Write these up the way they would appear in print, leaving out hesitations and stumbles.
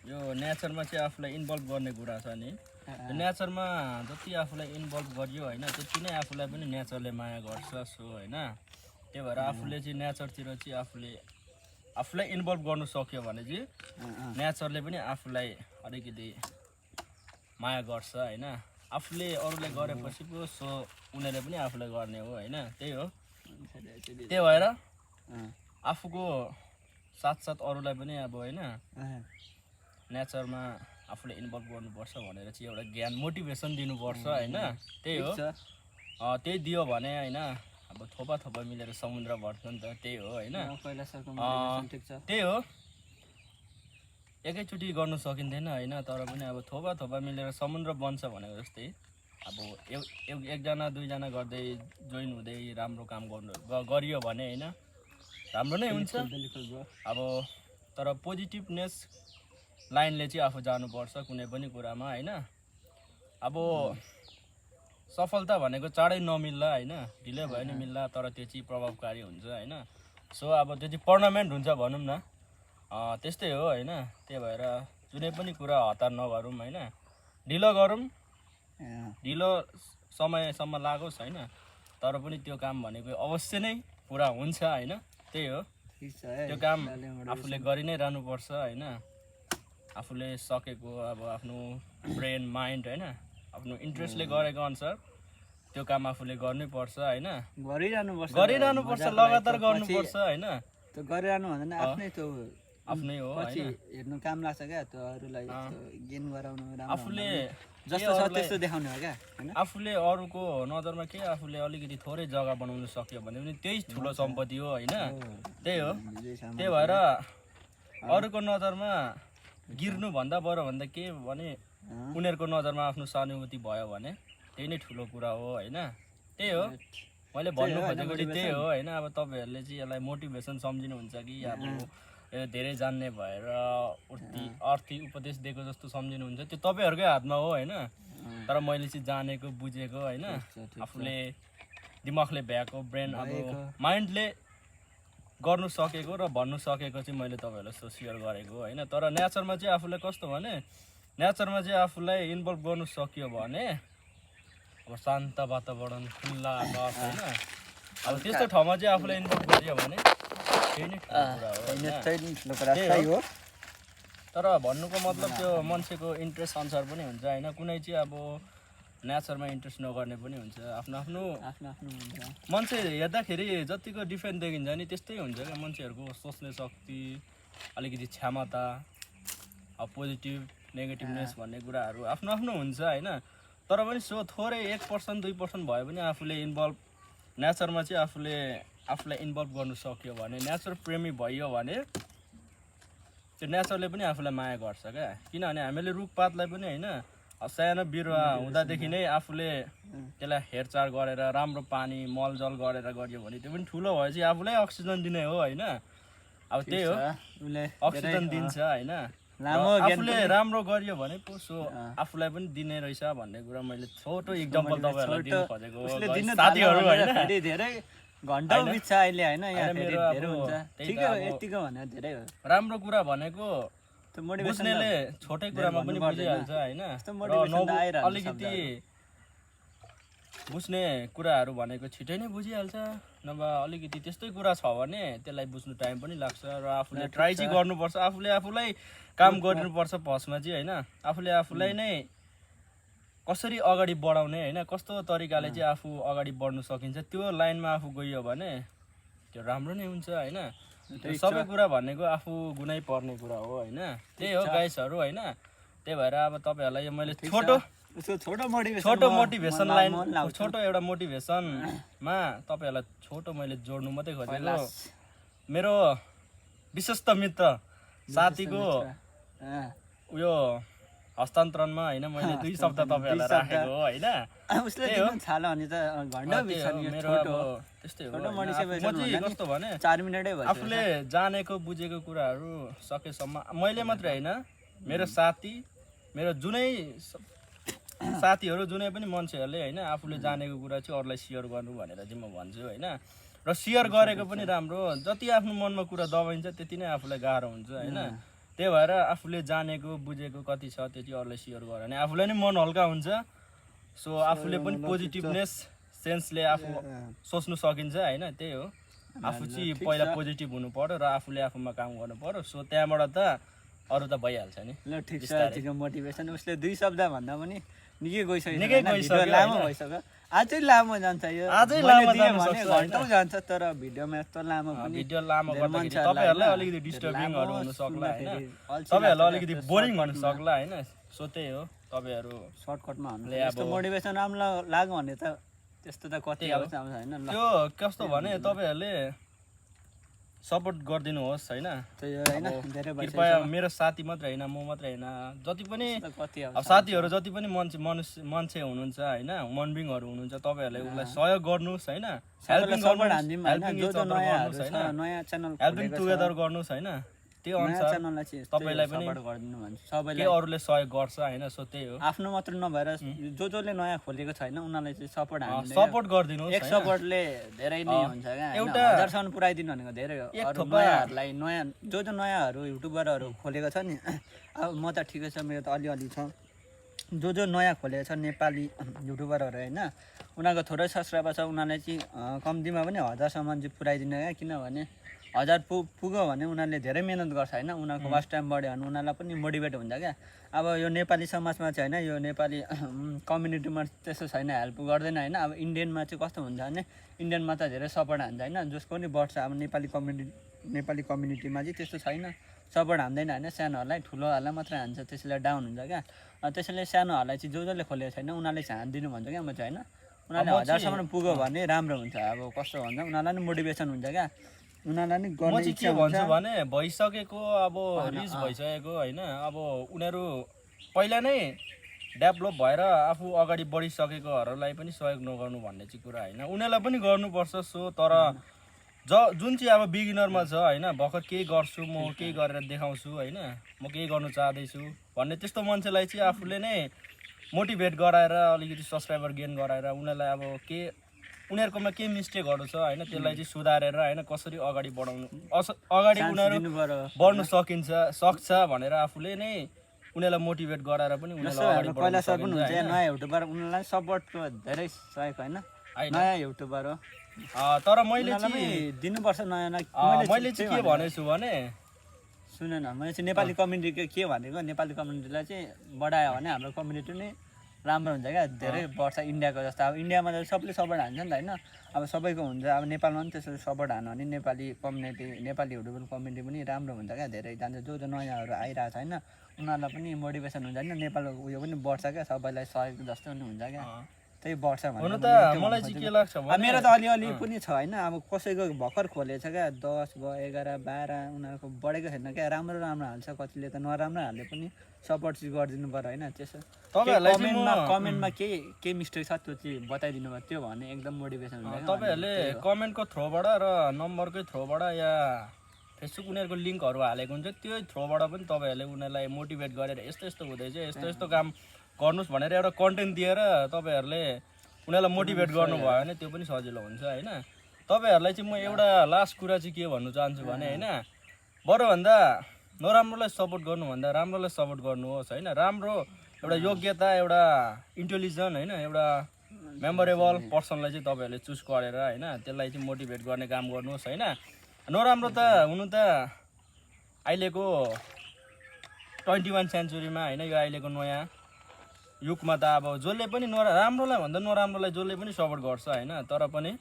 यो नेचरमा चाहिँ आफूलाई इन्भल्भ गर्ने कुरा छ नि नेचरमा जति आफूलाई इन्भल्भ गरियो होइन त्यति नै आफूलाई पनि नेचरले माया गर्छ सो होइन त्यही भएर आफूले चाहिँ नेचरतिर चाहिँ आफूलाई इन्भल्भ गर्नु सक्यो भने चाहिँ नेचरले पनि आफूलाई अलिकति माया गर्छ होइन आफूले अरूलाई गरेपछि पो सो उनीहरूले पनि आफूलाई गर्ने हो होइन त्यही हो त्यही भएर आफूको साथसाथ अरूलाई पनि अब होइन नेचरमा आफूले इन्भल्भ गर्नुपर्छ भनेर चाहिँ एउटा ज्ञान मोटिभेसन दिनुपर्छ होइन त्यही हो त्यही दियो भने होइन अब थोपा मिलेर समुद्र भर्छ नि त त्यही हो होइन त्यही हो एकैचोटि गर्नु सकिँदैन होइन तर पनि अब थोपा मिलेर समुद्र बन्छ भनेको जस्तै अब एकजना दुईजना गर्दै जोइन हुँदै राम्रो काम गरियो भने होइन राम्रो नै हुन्छ अब तर पोजिटिभनेस लाइनले चाहिँ आफू जानुपर्छ कुनै पनि कुरामा होइन अब सफलता भनेको चाँडै नमिल्ला होइन ढिलै भयो नि मिल्ला तर त्यो चाहिँ प्रभावकारी हुन्छ होइन सो अब त्यो चाहिँ पर्मानेन्ट हुन्छ भनौँ न त्यस्तै हो होइन त्यही भएर जुनै पनि कुरा हतार नगरौँ होइन ढिलो गरौँ ढिलो समयसम्म लागोस् होइन तर पनि त्यो काम भनेको अवश्य नै पुरा हुन्छ होइन त्यही हो त्यो काम आफूले गरि नै रहनुपर्छ होइन आफूले सकेको अब आफ्नो ब्रेन माइन्ड होइन आफ्नो इन्ट्रेस्टले गरेको अनुसार त्यो काम आफूले गर्नै पर्छ होइन गरिरहनुपर्छ लगातार गर्नुपर्छ होइन त्यो गरिरहनु भन्दैन आफ्नै हो हेर्नु काम लाग्छ क्या त्यो अरूलाई गेन गराउनु आफूले जस्तो छ त्यस्तो देखाउने हो क्या आफूले अरूको नजरमा के आफूले अलिकति थोरै जग्गा बनाउन सक्यो भने पनि त्यही ठुलो सम्पत्ति हो होइन त्यही हो त्यही भएर अरूको नजरमा गिर्नुभन्दा बरुभन्दा के भने उनीहरूको नजरमा आफ्नो सहानुभूति भयो भने त्यही नै ठुलो कुरा हो होइन त्यही हो मैले भन्नु खोजेको चाहिँ त्यही हो होइन अब तपाईँहरूले चाहिँ यसलाई मोटिभेसन सम्झिनुहुन्छ कि अब धेरै जान्ने भएर अर्थी उपदेश दिएको जस्तो सम्झिनुहुन्छ त्यो तपाईँहरूकै हातमा हो होइन तर मैले चाहिँ जानेको बुझेको होइन आफूले दिमागले भ्याएको ब्रेन अब माइन्डले गर्नु सकेको र भन्नु सकेको चाहिँ मैले तपाईँहरूलाई सो सेयर गरेको होइन तर नेचरमा चाहिँ आफूलाई कस्तो भने नेचरमा चाहिँ आफूलाई इन्भल्भ गर्नु सक्यो भने अब शान्त वातावरण खुल्ला आकाश होइन अब त्यस्तो ठाउँमा चाहिँ आफूलाई इन्भल्भ गरियो भने त्यही नै कुरा हो तर भन्नुको मतलब त्यो मान्छेको इन्ट्रेस्ट अनुसार पनि हुन्छ होइन कुनै चाहिँ अब नेचरमा इन्ट्रेस्ट नगर्ने पनि हुन्छ आफ्नो आफ्नो मान्छे हेर्दाखेरि जतिको डिफ्रेन्ट देखिन्छ नि त्यस्तै हुन्छ क्या मान्छेहरूको सोच्ने शक्ति अलिकति क्षमता अब पोजिटिभ नेगेटिभनेस भन्ने कुराहरू आफ्नो आफ्नो हुन्छ होइन तर पनि सो थोरै 1% 2% भयो भने आफूले इन्भल्भ नेचरमा चाहिँ आफूलाई इन्भल्भ गर्नु सक्यो भने नेचर प्रेमी भयो भने त्यो नेचरले पनि आफूलाई माया गर्छ क्या किनभने हामीले रुखपातलाई पनि होइन सानो बिरुवा हुँदादेखि नै आफूले त्यसलाई हेरचाह गरेर राम्रो पानी मलजल गरेर गरियो भने त्यो पनि ठुलो भएपछि आफूलाई अक्सिजन दिने हो होइन अब त्यही हो अक्सिजन दिन्छ होइन आफूले राम्रो गरियो भने पो सो आफूलाई पनि दिने रहेछ भन्ने कुरा मैले छोटो इक्जाम्पल तपाईँहरूलाई दिनु खोजेको साथीहरू होइन घण्टा बित्छ अहिले होइन राम्रो कुरा भनेको बुझ्नेले छोटै कुरामा पनि बुझिहाल्छ होइन अलिकति बुझ्ने कुराहरू भनेको छिटै नै बुझिहाल्छ नभए अलिकति त्यस्तै कुरा छ भने त्यसलाई बुझ्नु टाइम पनि लाग्छ र आफूले ट्राई चाहिँ गर्नुपर्छ आफूलाई काम गर्नुपर्छ फर्स्टमा चाहिँ होइन आफूलाई नै कसरी अगाडि बढाउने होइन कस्तो तरिकाले चाहिँ आफू अगाडि बढ्नु सकिन्छ त्यो लाइनमा आफू गइयो भने त्यो राम्रो नै हुन्छ होइन सबै कुरा भनेको आफू गुनै पर्ने कुरा हो होइन त्यही हो गाइसहरू होइन त्यही भएर अब तपाईँहरूलाई मैले छोटो मोटिभेसन लाइन छोटो एउटा मोटिभेसनमा तपाईँहरूलाई छोटो मैले जोड्नु मात्रै खोजेको मेरो विश्वस्त मित्र साथीको उयो हस्तान्तरणमा होइन मैले 2 शब्द तपाईँहरूलाई राखेको हो होइन त्यस्तै हो कस्तो भने 4 मिनेटै भयो आफूले जानेको बुझेको कुराहरू सकेसम्म मैले मात्रै होइन मेरो साथी मेरो जुनै साथीहरू जुनै पनि मान्छेहरूले होइन आफूले जानेको कुरा चाहिँ अरूलाई सेयर गर्नु भनेर चाहिँ म भन्छु होइन र सेयर गरेको पनि राम्रो जति आफ्नो मनमा कुरा दबाइन्छ त्यति नै आफूलाई गाह्रो हुन्छ होइन त्यही भएर आफूले जानेको बुझेको कति छ त्यो चाहिँ अरूलाई सेयर गर भने आफूलाई नै मन हल्का हुन्छ सो आफूले पनि पोजिटिभनेस सेन्सले आफू सोच्नु सकिन्छ होइन त्यही हो आफू चाहिँ पहिला पोजिटिभ हुनु पर्यो र आफूले आफूमा काम गर्नु पर्यो सो त्यहाँबाट त अरू त भइहाल्छ नि ल ठिक छ मोटिभेसन उसले 2 शब्द भन्दा पनि निकै गइसक्यो लामो भइसक्यो अझै लामो जान्छ यो अझै लामो जान्छ घन्टौँ जान्छ तर भिडियोमा यस्तो लामो पनि भिडियो लामो गर्दाखेरि तपाईहरुलाई अलिकति डिस्टर्बिङहरु हुन सक्ला हैन तपाईहरुलाई अलिकति बोरिङ हुन सक्ला हैन सो त्यही हो तपाईहरु सर्टकटमा हामीले यस्तो मोटिभेसन राम्रो लाग्यो भने त त्यस्तो त कति आउँछ हैन त्यो कस्तो भने तपाईहरुले सपोर्ट गरिदिनु होस् हैन कृपया मेरो साथी मात्र हैन म मात्र हैन जति पनि अब साथीहरु जति पनि मान्छे हुनुहुन्छ हैन मनबिङहरु हुनुहुन्छ तपाईहरुले उलाई सहयोग गर्नुस् हैन हेल्पिङ टुगेदर गर्नुस् हैन त्यो अनुसार तपाईलाई पनि गरिदिनु भन्छ सबैले के अरूले सहयोग गर्छ हैन सो त्यही हो आफ्नो मात्र नभएर जसले नयाँ खोलेको छैन उनीलाई चाहिँ सपोर्ट गरिदिनु एक सपोर्टले धेरै नै हुन्छ क्या एउटा 1000 सम्म पुर्याइदिनु भनेको धेरै हो अरु नयाँहरुलाई नयाँ जो नयाँहरु युट्युबरहरु खोलेको छ नि अब म त ठिकै छ मेरो त अलिअलि छ जो नयाँ खोलेको छ नेपाली युट्युबरहरु हैन उनीहरुको थोरै सब्स्क्राइबर छ उनीहरुले चाहिँ कम्तीमा पनि 1000 सम्म चाहिँ पुर्याइदिनु क्या किनभने 1000 पुग्यो भने उनीहरुले धेरै मेहनत गर्छ हैन उनीहरुको वाच टाइम बढ्यो भने उनीहरुलाई पनि मोटिभेट हुन्छ क्या अब यो नेपाली समाजमा चाहिँ हैन यो नेपाली कम्युनिटीमा त्यस्तो छैन हेल्प गर्दैन हैन अब इन्डियनमा चाहिँ कस्तो हुन्छ भने इन्डियनमा त धेरै सपोर्ट हान्छ हैन जसको पनि बढ्छ अब नेपाली कम्युनिटीमा चाहिँ त्यस्तो छैन सपोर्ट हान्दैन हैन सानोहरुलाई ठुलोहरुलाई मात्र हान्छ त्यसैले डाउन हुन्छ क्या त्यसैले सानोहरुलाई चाहिँ जसले खोलेको छैन उनीहरुले चाहिँ हान्दिनु भन्छ क्या म चाहिँ हैन उनीहरुले 1000 सम्म पुग्यो भने राम्रो हुन्छ अब कस्तो भन्छ उनीहरुलाई नि मोटिभेसन हुन्छ क्या उनीहरुलाई नि गर्ने इच्छा हुन्छ भने भइसकेको अब रिच भइसकेको हैन अब उनीहरु पहिला नै डेभलप भएर आफू अगाडि बढिसकेकोहरुलाई पनि सहयोग नगर्नु भन्ने चाहिँ कुरा हैन उनीहरुलाई पनि गर्नुपर्छ सो तर जुन चाहिँ अब बिगिनरमा छ हैन भर्खर केही गर्छु म केही गरेर देखाउँछु हैन म केही गर्नु चाहदै छु भन्ने त्यस्तो मान्छेलाई चाहिँ आफूले नै मोटिभेट गराएर अलिकति सब्स्क्राइबर गेन गराएर उनीहरुलाई अब के उनीहरुकोमा के मिस्टेकहरु छ हैन त्यसलाई चाहिँ सुधारेर हैन कसरी अगाडि बढाउनु अगाडि उनीहरु बढ्न सक्छ भनेर आफूले नै उनीहरुलाई मोटिभेट गराएर पनि उनीहरुलाई अगाडि बढाउन सक्छ पनि हुन्छ नयाँ युट्युबर उनीहरुलाई सपोर्टको धेरै सहयोग हैन नयाँ युट्युबर हो तर मैले चाहिँ दिनुपर्छ नयाँ मैले चाहिँ के भनेछु भने सुन न मैले चाहिँ नेपाली कम्युनिटीको के भनेको नेपाली कम्युनिटीलाई चाहिँ बढायो भने हाम्रो कम्युनिटी नै राम्रो हुन्छ क्या धेरै बढ्छ इन्डियाको जस्तो अब इन्डियामा त सबले सपोर्ट हान्छ नि त हैन अब सबैको हुन्छ अब नेपालमा पनि त्यसरी सपोर्ट हान्यो भने Nepali community Nepali YouTuber community पनि राम्रो हुन्छ क्या धेरै जान्छ जो नयाँहरु आइरहेको छ हैन उनीहरुलाई पनि मोटिभेसन हुन्छ हैन नेपालको उयो पनि बढ्छ क्या सबैलाई सहयोग जस्तो पनि हुन्छ क्या त्यही बढ्छ भने त मलाई चाहिँ के लाग्छ भने मेरो त अलिअलि पनि छ हैन अब कसैको भर्खर खोलेछ क्या 10 भयो 11 12 उनीहरुको बढेको छैन क्या राम्रो हाल्छ कतिले त नराम्रो हाल्ले पनि सपोर्ट चाहिँ गरिदिनु पर्यो हैन त्यसो तपाईहरुलाई कमेन्टमा के मिस्टेक छ त्यो चाहिँ बताइदिनु भयो त्यो भने एकदम मोटिभेसन हुन्छ तपाईहरुले कमेन्टको थ्रोबाट र नम्बरकै थ्रोबाट या फेसबुक उनीहरुको लिंकहरु हालेको हुन्छ त्यो थ्रोबाट पनि तपाईहरुले उनीहरुलाई मोटिभेट गरेर यस्तो हुँदैछ यस्तो काम गर्नुस् भनेर एउटा कन्टेन्ट दिएर तपाईहरुले उनीहरुलाई मोटिभेट गर्नु भयो भने त्यो पनि सजिलो हुन्छ हैन तपाईहरुलाई चाहिँ म एउटा लास्ट कुरा चाहिँ के भन्नु चाहन्छु भने हैन बरु भन्दा नराम्रोलाई सपोर्ट गर्नु भन्दा राम्रोलाई सपोर्ट गर्नुहोस् हैन राम्रो एउटा योग्यता एउटा इन्टेलिजेन्ट हैन एउटा मेमोरेबल पर्सनलाई चाहिँ तपाईहरुले चुज गरेर हैन त्यसलाई चाहिँ मोटिभेट गर्ने काम गर्नुहोस् हैन नराम्रो त हुनु त अहिलेको 21 सेन्चुरीमा हैन यो अहिलेको नयाँ युगमा त अब जसले पनि राम्रोलाई भन्दा नराम्रोलाई जसले पनि सपोर्ट गर्छ हैन तर पनि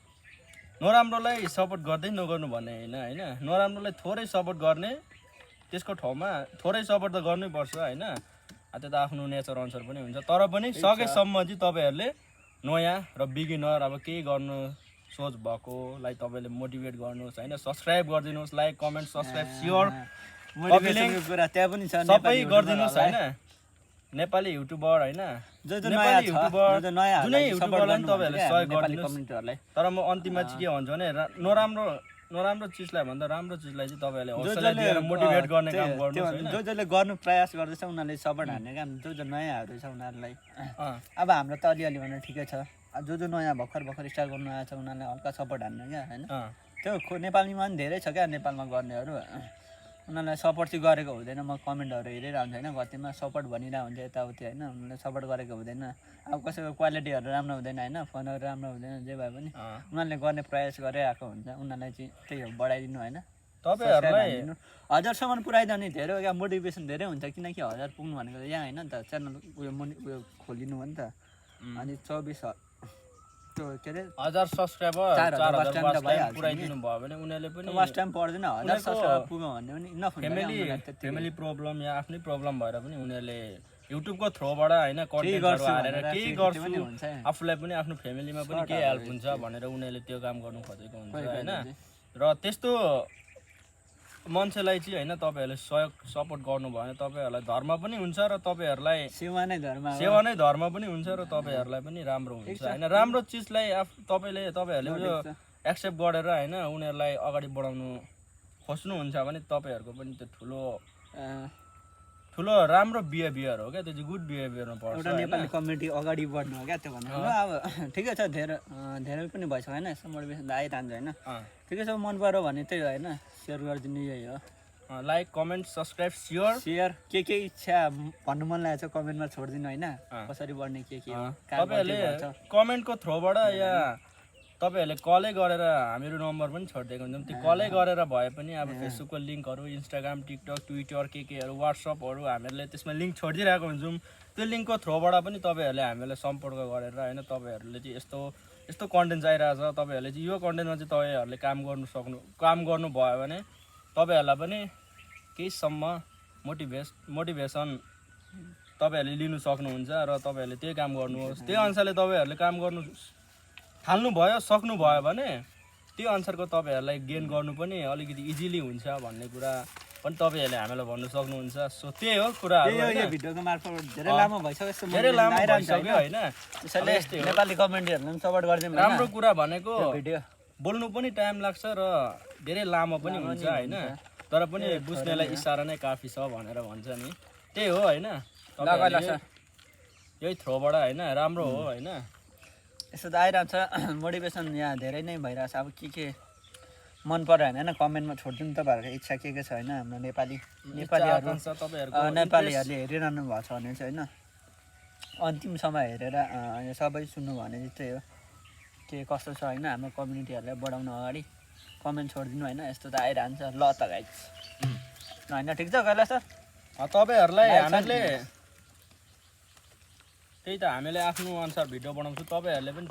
नराम्रोलाई सपोर्ट गर्दै नगर्नु भन्ने हैन नराम्रोलाई थोरै सपोर्ट गर्ने त्यसको ठाउँमा थोरै सपोर्ट त गर्नै पर्छ हैन त्यो त आफ्नो नेचर अनुसार पनि हुन्छ तर पनि सकेसम्म चाहिँ तपाईहरुले नयाँ र बिगिनर अब केही गर्नु सोच भएकोलाई तपाईले मोटिभेट गर्नुहोस् हैन सब्स्क्राइब गरिदिनुहोस् लाइक कमेन्ट सब्स्क्राइब शेयर मोटिभेसनको कुरा त्यहाँ पनि छ सबै गरिदिनुहोस् हैन नेपाली युट्युबर हैन नेपाली युट्युबर जुनै युट्युबरलाई पनि तपाईहरुले सहयोग गरिदिनुहोस् तर म अन्तिममा चाहिँ के भन्छु भने नराम्रो चीजलाई भन्दा राम्रो चीजलाई चाहिँ तपाईहरुले हौसला दिएर मोटिभेट गर्ने काम गर्नुहोस् हैन जसले गर्नु प्रयास गर्दैछ उनीहरुले सपोर्ट हान्ने काम जो नयाँहरु छ उनीहरुलाई अब हाम्रो त अलिअलि भने ठिकै छ जो नयाँ भर्खर स्टार्ट गर्नु आएको छ उनीहरुलाई हल्का सपोर्ट हान्ने क्या हैन त्यो नेपालीमा पनि धेरै छ क्या नेपालमा गर्नेहरु उनीहरूलाई सपोर्ट चाहिँ गरेको हुँदैन। म कमेन्टहरू हेरिरहन्छु होइन, कतिमा सपोर्ट भनिरहेको हुन्छ यताउति होइन, उनीहरूले सपोर्ट गरेको हुँदैन। अब कसैको क्वालिटीहरू राम्रो हुँदैन होइन, फोनहरू राम्रो हुँदैन, जे भए पनि उनीहरूले गर्ने प्रयास गरिरहेको हुन्छ। उनीहरूलाई चाहिँ त्यही हो, बढाइदिनु होइन, तपाईँहरूलाई 1000सम्म पुऱ्याइदियो भने धेरै क्या मोटिभेसन धेरै हुन्छ। किनकि 1000 पुग्नु भनेको त यहाँ होइन नि त, च्यानल उयो खोलिनु हो नि त। अनि 24 त्यो के अरे 1000 सब्सक्राइबर 4000 पुऱ्याइदिनु भयो भने उनीहरूले पनि वास्ट टाइम पर्दैन। 1000 सब्सक्राइबर पुग्यो भने पनि इनफ हुन्छ। फ्यामिली प्रब्लम या आफ्नै प्रब्लम भएर पनि उनीहरूले युट्युबको थ्रोबाट होइन कन्टेन्टहरू हालेर केही गर्छु आफूलाई पनि आफ्नो फ्यामिलीमा पनि केही हेल्प हुन्छ भनेर उनीहरूले त्यो काम गर्नु खोजेको हुन्छ होइन। र त्यस्तो मान्छेलाई चाहिँ होइन तपाईँहरूले सहयोग सपोर्ट गर्नुभयो भने तपाईँहरूलाई धर्म पनि हुन्छ र तपाईँहरूलाई सेवा नै धर्म पनि हुन्छ र तपाईँहरूलाई पनि राम्रो हुन्छ होइन। राम्रो चिजलाई तपाईँहरूले उयो एक्सेप्ट गरेर होइन उनीहरूलाई अगाडि बढाउनु खोज्नुहुन्छ भने तपाईँहरूको पनि त्यो ठुलो राम्रो बिहेभियर हो क्या, त्यो चाहिँ गुड बिहेभियरमा पर्छ। एउटा नेपाली कम्युनिटी अगाडि बढ्नु हो क्या त्यो भनेको। अब ठिकै छ, धेरै पनि भइसक्यो होइन, यस्तो मोटिभेसन त आइरहन्छ होइन। ठिकै छ, मन पऱ्यो भने त्यही हो होइन, सेयर गरिदिनु यही हो। लाइक कमेन्ट सब्सक्राइब सेयर के इच्छा भन्नु मन लागेको छ कमेन्टमा छोडिदिनु होइन, कसरी बढ्ने के हो। तपाईँहरूले कमेन्टको थ्रोबाट या तपाईँहरूले कलै गरेर हामीहरू नम्बर पनि छोडिदिएको हुन्छौँ, त्यो कलै गरेर भए पनि अब फेसबुकको लिङ्कहरू, इन्स्टाग्राम, टिकटक, ट्विटर केहरू वाट्सएपहरू हामीहरूले त्यसमा लिङ्क छोडिदिरहेको हुन्छौँ। त्यो लिङ्कको थ्रोबाट पनि तपाईँहरूले हामीलाई सम्पर्क गरेर होइन तपाईँहरूले चाहिँ यस्तो कन्टेन्ट चाहिरहेछ, तपाईँहरूले चाहिँ यो कन्टेन्टमा चाहिँ तपाईँहरूले काम गर्नुभयो भने तपाईँहरूलाई पनि केहीसम्म मोटिभेसन तपाईँहरूले लिनु सक्नुहुन्छ र तपाईँहरूले त्यही काम गर्नुहोस्। त्यही अनुसारले तपाईँहरूले काम गर्नु थाल्नुभयो सक्नुभयो भने त्यो अनुसारको तपाईँहरूलाई गेन गर्नु पनि अलिकति इजिली हुन्छ भन्ने कुरा पनि तपाईँहरूले हामीलाई भन्नु सक्नुहुन्छ। सो त्यही हो कुराहरू। यो भिडियोको मार्फत धेरै लामो भइसक्यो होइन, नेपाली कमेन्टहरूले पनि सपोर्ट गरिदिनु। राम्रो कुरा भनेको बोल्नु पनि टाइम लाग्छ र धेरै लामो पनि हुन्छ होइन, तर पनि बुझ्नेलाई इसारा नै काफी छ भनेर भन्छ नि, त्यही हो होइन। यही थ्रोबाट होइन राम्रो हो होइन। यस्तो त आइरहेको छ मोटिभेसन, यहाँ धेरै नै भइरहेछ। अब के मन पऱ्यो भने होइन कमेन्टमा छोडिदिनु तपाईँहरूको इच्छा के छ होइन। हाम्रो नेपालीहरूले हेरिरहनु भएको छ भने चाहिँ होइन अन्तिमसम्म हेरेर सबै सुन्नु भने चाहिँ त्यही हो, के कस्तो छ होइन। हाम्रो कम्युनिटीहरूलाई बढाउनु अगाडि कमेन्ट छोडिदिनु होइन। यस्तो त आइरहन्छ। ल त गाइज होइन, ठिक छ कैलाश सर, तपाईँहरूलाई हामीले त्यही त हामीले आफ्नो अनुसार भिडियो बनाउँछु, तपाईँहरूले पनि